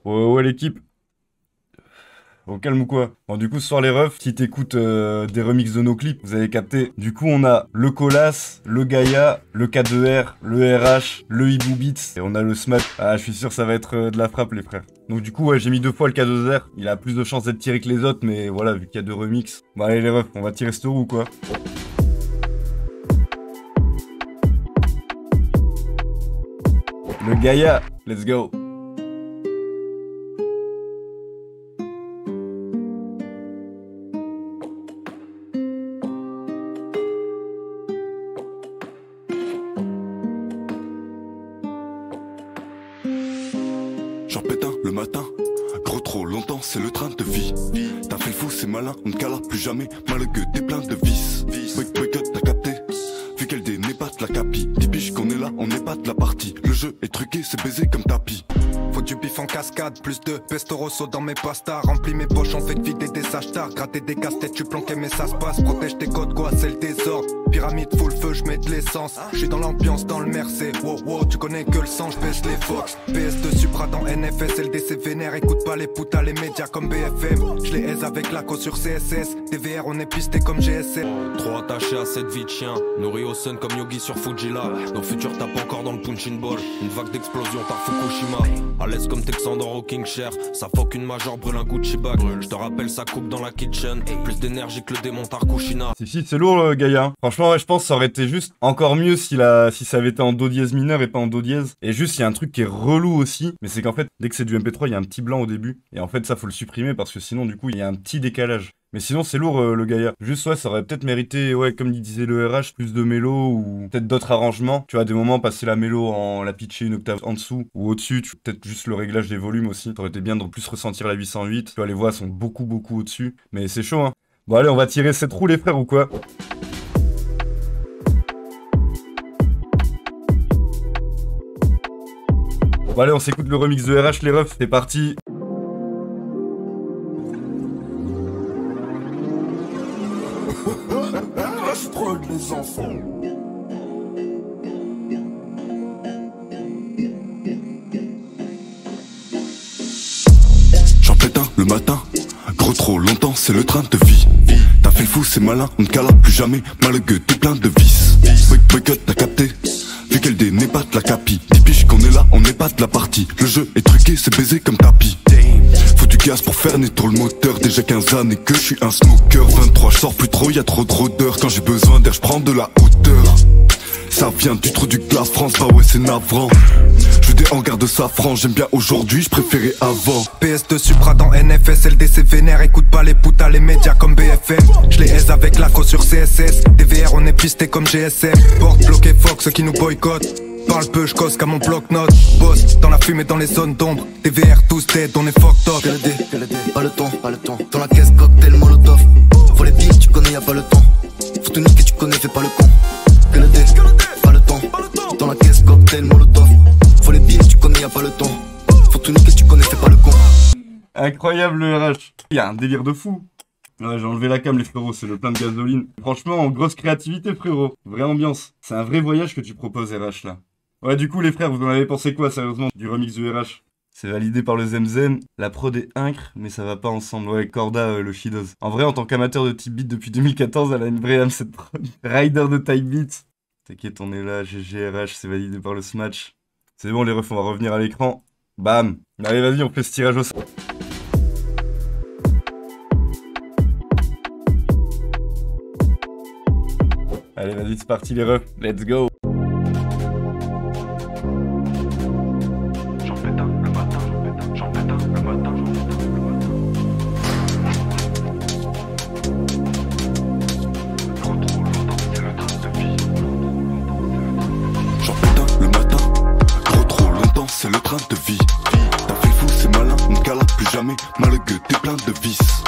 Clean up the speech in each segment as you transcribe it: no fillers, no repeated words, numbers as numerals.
Ouais, l'équipe. Au calme ou quoi? Bon, du coup, ce soir, les refs, si t'écoutes des remixes de nos clips, vous avez capté. Du coup, on a le Colas, le Gaïa, le K2R, le RH, le Hibou Beats, et on a le Smash. Ah, je suis sûr, ça va être de la frappe, les frères. Donc, du coup, ouais, j'ai mis 2 fois le K2R. Il a plus de chances d'être tiré que les autres, mais voilà, vu qu'il y a 2 remixes. Bon, allez, les refs, on va tirer cette roue, quoi. Le Gaïa, let's go. J'en pète un le matin, gros trop longtemps c'est le train de vie. T'as fait le fou, c'est malin, on ne cala plus jamais, malheureux t'es plein de vices. Wake up, t'as capté, vu qu'elle n'est pas de la capi. 10 piges qu'on est là, on n'est pas de la partie. Le jeu est truqué, c'est baisé comme tapis. Faut du bif en cascade, plus de pesto rosso dans mes pastas. Remplis mes poches, on fait vider des achetars. Gratter des casse-têtes, tu planquais mais ça se passe. Protège tes codes, quoi, c'est le désordre. Pyramide full feu, j'mets de l'essence. J'suis dans l'ambiance, dans le Mercé. Wow, tu connais que le sang, j'baisse les Fox. PS2 Supra dans NFS, LDC vénère. Écoute pas les putas, les médias comme BFM. J'les aise avec la cause sur CSS. DVR, on est pisté comme GSM. Trop attaché à cette vie de chien, nourri au sun comme Yogi sur Fujila. Nos futurs tapent encore dans le punching ball. Une vague d'explosion par Fukushima. À l'aise comme Texander au King Share. Ça fuck une major, brûle un Gucci bag. Je te rappelle ça coupe dans la kitchen. Plus d'énergie que le démon Tarkushina. Si, c'est lourd, le Gaïa. Franchement, ouais, je pense que ça aurait été juste encore mieux si ça avait été en do dièse mineur et pas en do dièse. Et juste, il y a un truc qui est relou aussi. Mais c'est qu'en fait, dès que c'est du MP3, il y a un petit blanc au début. Et en fait, ça, faut le supprimer parce que sinon, du coup, il y a un petit décalage. Mais sinon, c'est lourd, le Gaïa. Juste, ouais, ça aurait peut-être mérité, ouais, comme il disait le RH, plus de mélo ou peut-être d'autres arrangements. Tu vois, des moments, passer la mélo en la pitcher une octave en dessous ou au-dessus. Peut-être juste le réglage des volumes aussi. Ça aurait été bien de plus ressentir la 808. Tu vois, les voix sont beaucoup au-dessus. Mais c'est chaud, hein. Bon, allez, on va tirer cette roue, les frères, ou quoi? Bon, allez, on s'écoute le remix de RH, les refs. C'est parti. Les enfants. J'en pète un le matin, gros trop longtemps c'est le train de vie. T'as fait le fou, c'est malin, on ne cala plus jamais, malheureux t'es plein de vices. Wake up, t'as capté, vu qu'elle n'est pas de la capi. 10 piges qu'on est là, on n'est pas de la partie. Le jeu est truqué, c'est baisé comme tapis. Faut du gaz pour faire naître le moteur. Déjà 15 années que je suis un smoker. 23, je sors plus trop, y'a trop d'odeur. Quand j'ai besoin d'air, je prends de la hauteur. Ça vient du trou du glas France, bah ouais c'est navrant. Je des hangars de safran, j'aime bien aujourd'hui, je préférais avant. PS2 Supra dans NFS, LDC vénère. Écoute pas les putas, les médias comme BFM. J'les aise avec la cause sur CSS. DVR, on est pisté comme GSM. Porte bloqué Fox qui nous boycottent. Parle peu, j'cause qu'à mon bloc-notes. Boss dans la fumée, dans les zones d'ombre. TVR, tous dead, on est fucked up. Pas le temps. Dans la caisse, cocktail, molotov. Faut les billes, tu connais, y'a pas le temps. Faut tout niquer, tu connais, fais pas le con. Pas le temps. Dans la caisse, cocktail, molotov. Faut les billes, tu connais, y'a pas le temps. Faut tout niquer, tu connais, fais pas le con. Incroyable, le RH. Il y a un délire de fou. Ouais, j'ai enlevé la cam, les frérots, c'est le plein de gasoline. Franchement, grosse créativité, frérot. Vraie ambiance. C'est un vrai voyage que tu proposes, RH, là. Ouais, du coup, les frères, vous en avez pensé quoi, sérieusement, du remix du RH? C'est validé par le Zemzem. La prod est incre, mais ça va pas ensemble. Ouais, Corda, le Shidoz. En vrai, en tant qu'amateur de type beat depuis 2014, elle a une vraie âme, cette prod. Rider de type beat. T'inquiète, on est là, GGRH, c'est validé par le Smash. C'est bon, les refs, on va revenir à l'écran. Bam. Allez, vas-y, on fait ce tirage au sort. Allez, vas-y, c'est parti, les refs. Let's go. C'est le train de vie. T'as fait le fou, c'est malin, on ne cala plus jamais. Malheureux, t'es plein de vices.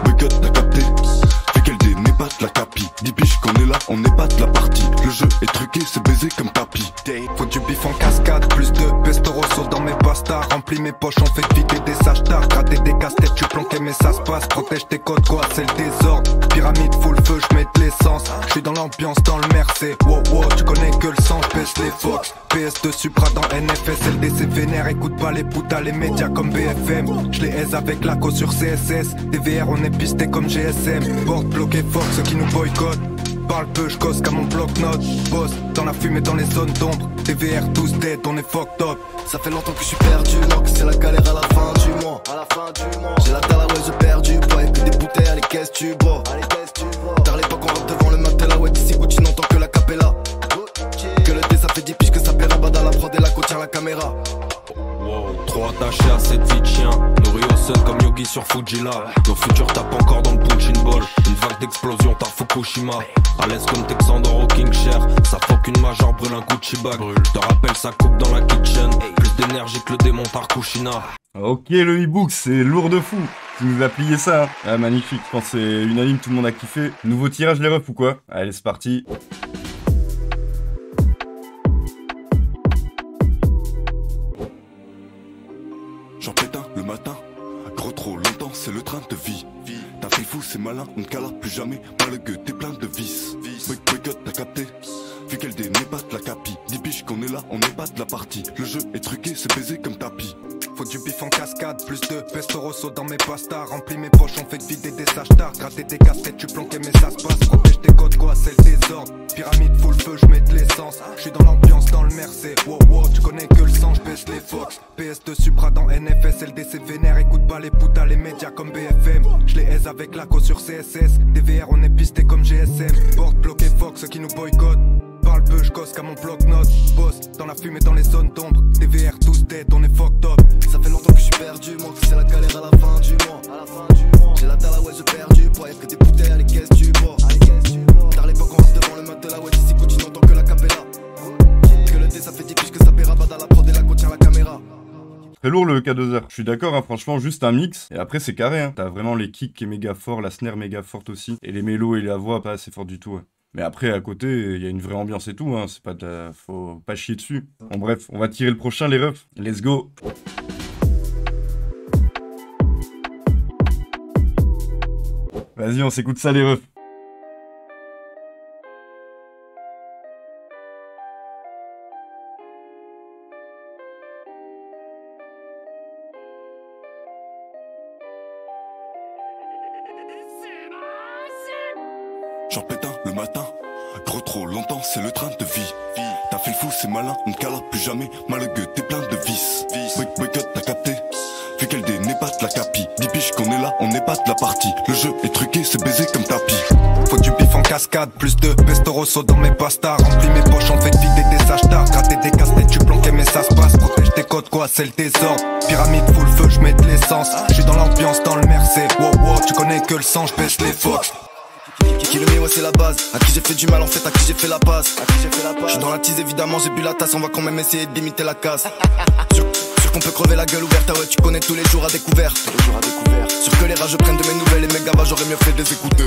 Wake up, t'as capté, vu qu'elle n'est pas de la capi. 10 piges qu'on est là, on n'est pas de la partie. Le jeu est truqué, c'est baisé comme tapis. Faut du bif en cascade, plus de pesto rosso dans mes pastas. Remplis remplis mes poches, on fait vider des sages tard. Gratter des casse-têtes, tu planquais mais ça se passe. Protège tes codes, quoi, c'est le désordre. Pyramide full feu, je mets de l'essence. Je suis dans l'ambiance, dans le Mercé. Wow, wow, tu connais que le sang, je baisse les Fox. PS2 Supra dans NFS, LDC vénère. Écoute pas les putes à les médias comme BFM. Je les aise avec la sur CSS. DVR, on est pisté comme GSM. Porte bloqué Fox, ceux qui nous boycottent. Parle peu, je gosse comme mon bloc-notes. Boss dans la fumée, dans les zones d'ombre. TVR tous dead, on est fucked up. Ça fait longtemps que je suis perdu, non, que c'est la galère à la fin du mois. J'ai la dalle à ouais, j'ai perdu. Bois que des bouteilles, allez, qu'est-ce tu bois? Tard l'époque, on rentre devant le matelas. Ouais, d'ici où tu n'entends que la capella. Que le dé, ça fait 10 piges que ça paiera. Bada la prod et la côte tient la caméra. Trop attaché à cette vie de chien, nourri au sun comme Yogi sur Fujila. Nos futurs tapent encore dans le punching ball. Une vague d'explosion par Fukushima. À l'aise comme Texan dans Rocking Chair. Ça fuck une major, brûle un Gucci bag. Je te rappelle ça coupe dans la kitchen. Plus d'énergie que le démon Tarkushina. Ok, le e-book, c'est lourd de fou. Tu nous as plié ça, hein. Ah, magnifique, je pense que c'est unanime, tout le monde a kiffé. Nouveau tirage les refs ou quoi? Allez, c'est parti. J'en pète un le matin, gros trop longtemps, c'est le train de vie. T'as fait le fou, c'est malin, on ne cala plus jamais. Malheureux, t'es plein de vices. Boycott, t'as capté. Vu qu'elle dénébate la capi. 10 piges qu'on est là, on n'est pas de la partie. Le jeu est truqué, c'est baisé comme tapis. Faut du bif en cascade, plus de pesto rosso dans mes pastas. Remplis mes poches, on fait vider des sages tard. Gratter des casquettes, tu planquais mais ça se passe. Protège tes codes, quoi, c'est le désordre. Pyramide full feu, je mets de l'essence. Je suis dans l'ambiance, dans le Mercé. Wow, wow, tu connais que le sang, je baisse les Fox. PS2 Supra dans NFS, LDC vénère. Écoute pas les putes à les médias comme BFM. Je les aise avec la sur CSS. DVR, on est pisté comme GSM. Porte bloqué Fox, ceux qui nous boycottent. Parle peu, je gosse comme mon bloc-notes. Boss dans la fumée, dans les zones d'ombre. DVR tous dead, on est fucked up. Ça fait longtemps que je suis perdu, moi que c'est la galère à la fin du mois. J'ai la dalle à ouais, j'ai perdu. Bois que des bouteilles, allez, qu'est-ce tu bois? Tard l'époque, on rentre devant le matelas. Ouais, d'ici où tu n'entends que la capella. Que le dé, ça fait 10 piges que ça paiera. Bada la prod et la côte tient la caméra. Très lourd le K2R. Je suis d'accord, hein, franchement, juste un mix. Et après, c'est carré. Hein. T'as vraiment les kicks qui est méga fort, la snare méga forte aussi. Et les mélos et la voix pas assez fortes du tout. Ouais. Mais après, à côté, il y a une vraie ambiance et tout. Hein. C'est pas de... Faut pas chier dessus. Bon, bref, on va tirer le prochain, les refs. Let's go. Vas-y, on s'écoute ça, les refs. J'en pète un le matin, gros trop longtemps, c'est le train de vie. T'as fait le fou, c'est malin, on ne cala plus jamais. Malheureux, t'es plein de vices. Boycott, t'as capté. Vu qu'elle dénébate la capi. 10 piges qu'on est là, on n'est pas de la partie. Le jeu est truqué, c'est baisé comme tapis. Faut du bif en cascade, plus de pesto rosso dans mes pastas. Remplis mes poches, on fait vider des sages tard. Gratter des casse-têtes, tu planquais mais ça se passe. Protège tes codes, quoi, c'est le désordre. Pyramide full feu, je mets de l'essence. Je suis dans l'ambiance, dans le Mercé. Wow, wow, tu connais que le sang, je baisse les Fox. Qui le met, ouais, c'est la base. À qui j'ai fait du mal, en fait, à qui j'ai fait la passe. Je suis dans la tise, évidemment, j'ai bu la tasse. On va quand même essayer de limiter la casse. Sûr qu'on peut crever la gueule ouverte. Ah ouais, tu connais tous les jours à découvert. Sûr que les rageux prennent de mes nouvelles. Et mes gavas, j'aurais mieux fait de les écouter.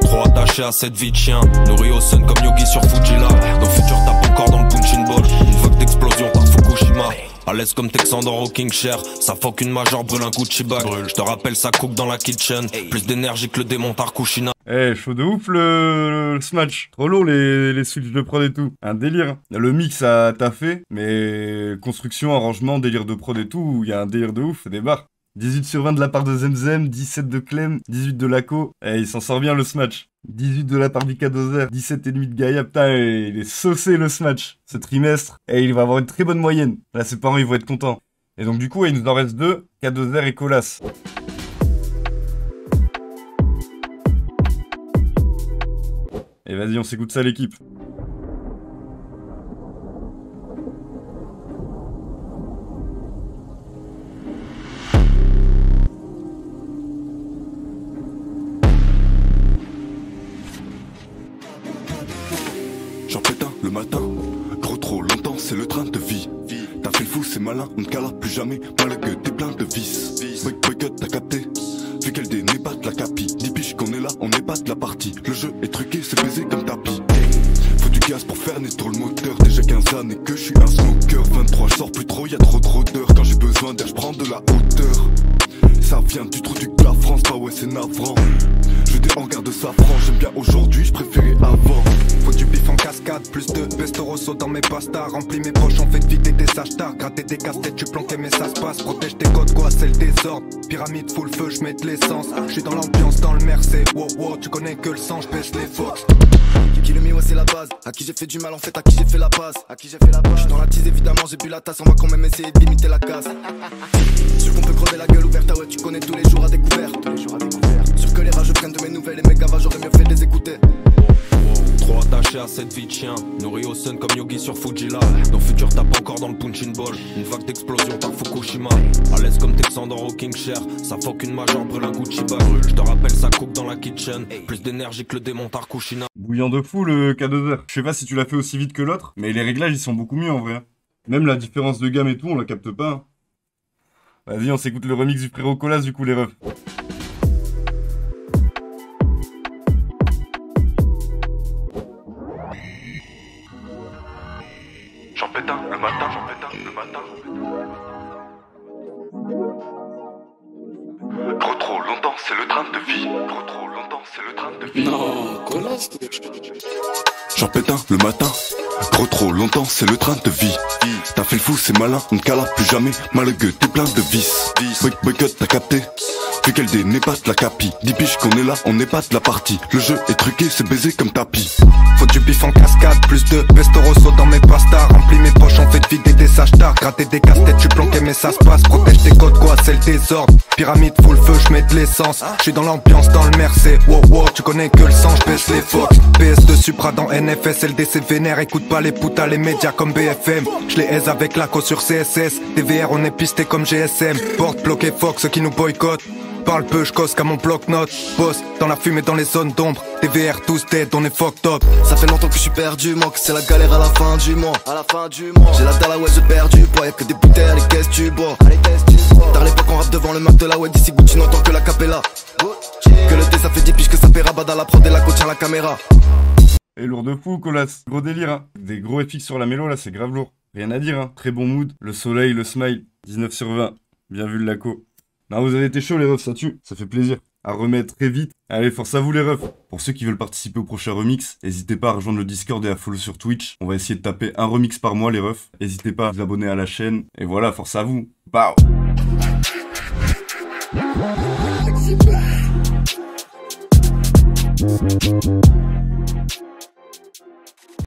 Trop attaché à cette vie de chien, nourri au sun comme Yogi sur Fujila. Nos futurs tapent encore dans le punching ball. Une vague d'explosion par Fukushima. À l'aise comme Texan dans Rocking Chair. Ça fuck une major, brûle un Gucci bag. Je te rappelle ça coupe dans la kitchen. Plus d'énergie que le démon Tarkushina. Eh, chaud de ouf le smash. Trop lourd les switches de prod et tout. Un délire. Le mix a taffé, mais construction, arrangement, délire de prod et tout, il y a un délire de ouf, c'est des barres. 18 sur 20 de la part de Zemzem, 17 de Clem, 18 de Laco. Eh, il s'en sort bien le smash. 18 de la part du K2R, 17,5 de Gaïa. Putain, il est saucé le smash. Ce trimestre, et il va avoir une très bonne moyenne. Là, ses parents, ils vont être contents. Et donc, du coup, il nous en reste deux, K2R et Colas. Et vas-y, on s'écoute ça, l'équipe. J'en pète un le matin, gros trop longtemps, c'est le train de vie. T'as fait le fou, c'est malin, on ne cala plus jamais. Malheureux, t'es plein de vices. Boycott, t'as capté. Vu qu'elle dénébate la capi. 10 piges qu'on est là, on n'est pas de la partie. Le jeu est truqué, c'est baisé comme tapis. Faut du gaz pour faire naître le moteur. Déjà 15 années que je suis un smoker. 23, je sors plus trop, y'a trop d'heures. Quand j'ai besoin d'air, je prends de la hauteur. Ça vient du trou du gars France, bah ouais c'est navrant. Je des hangars de safran, j'aime bien aujourd'hui, je préférais avant. Faut du bif en cascade, plus de pesto rosso dans mes pastas. Remplis mes poches, on fait vider des achetars. Gratter des casse-têtes, tu planquais mais ça se passe. Protège tes codes, quoi, c'est le désordre. Pyramide full feu, je mets de l'essence. J'suis dans l'ambiance, dans le Mercé. Wow, wow, tu connais que le sang, j'pêche les fox. Qui le ouais c'est la base. À qui j'ai fait du mal en fait, à qui j'ai fait la passe. J'suis dans la tise évidemment, j'ai bu la tasse. On va quand même essayer de limiter la casse. Sûr qu'on peut crever la gueule ouverte, ah ouais tu connais tous les jours à découvert. Sûr que les rageux prennent de mes nouvelles et mes gavas, j'aurais mieux fait de les écouter. Trop attaché à cette vie de chien, nourri au sun comme Yogi sur Fujila. Nos futurs tapent encore dans le punching ball. Une vague d'explosion par Fukushima. À l'aise comme Texan dans Rocking Chair. Ça fuck une major, brûle un Gucci bag. Je te rappelle ça cook dans la kitchen. Plus d'énergie que le démon Tarkushina. Bouillant de fou le K2R. Je sais pas si tu l'as fait aussi vite que l'autre, mais les réglages ils sont beaucoup mieux en vrai. Même la différence de gamme et tout, on la capte pas. Hein. Vas-y, on s'écoute le remix du frérot Colas du coup les refs. J'en pète un le matin, Trop trop longtemps, c'est le train de vie. Non, Colas. J'en pète un le matin. Trop longtemps, c'est le train de vie. T'as fait le fou, c'est malin, on ne cala plus jamais. Malgueux, t'es plein de vices. Boycott, t'as capté. Vu qu'elle dé n'est pas de la capi. 10 piges qu'on est là, on n'est pas de la partie. Le jeu est truqué, c'est baisé comme tapis. Faut du bif en cascade, plus de pesto rosso dans mes pastas. Remplis mes poches, on fait vider des achetars. Gratter des casse-têtes, tu planquais mais ça se passe. Protège tes codes, quoi, c'est le désordre. Pyramide full feu, je mets de l'essence. J'suis dans l'ambiance, dans le Mercé. Wow, wow, tu connais que le sang, j'baisse les fox. PS de Supra dans NFS, LDC vénère. Écoute pas les putas, les médias comme BFM. Je les aise avec la co sur CSS. TVR, on est pisté comme GSM. Porte bloqué Fox qui nous boycottent. Parle peu, j'cosse qu'à mon bloc-notes. Boss dans la fumée, dans les zones d'ombre. TVR tous dead, on est fucked up. Ça fait longtemps que je suis perdu, moi que c'est la galère à la fin du mois. J'ai la dalle, ouais j'ai perdu poids, y'a que des bouteilles, allez qu'est-ce tu bois. Tard l'époque on rappe devant le Mac de la ouais, d'ici goût tu n'entends que la capella. Que le dé ça fait 10 piges que ça fait rabat dans la prod et la coach à la caméra. Et lourd de fou Colas, gros délire hein. Des gros FX sur la mélo là, c'est grave lourd. Rien à dire hein, très bon mood. Le soleil, le smile, 19 sur 20. Bien vu le laco. Non, vous avez été chaud les refs, ça tue, ça fait plaisir. À remettre très vite. Allez, force à vous les refs. Pour ceux qui veulent participer au prochain remix, n'hésitez pas à rejoindre le Discord et à follow sur Twitch. On va essayer de taper un remix par mois les refs. N'hésitez pas à vous abonner à la chaîne. Et voilà, force à vous. Bao.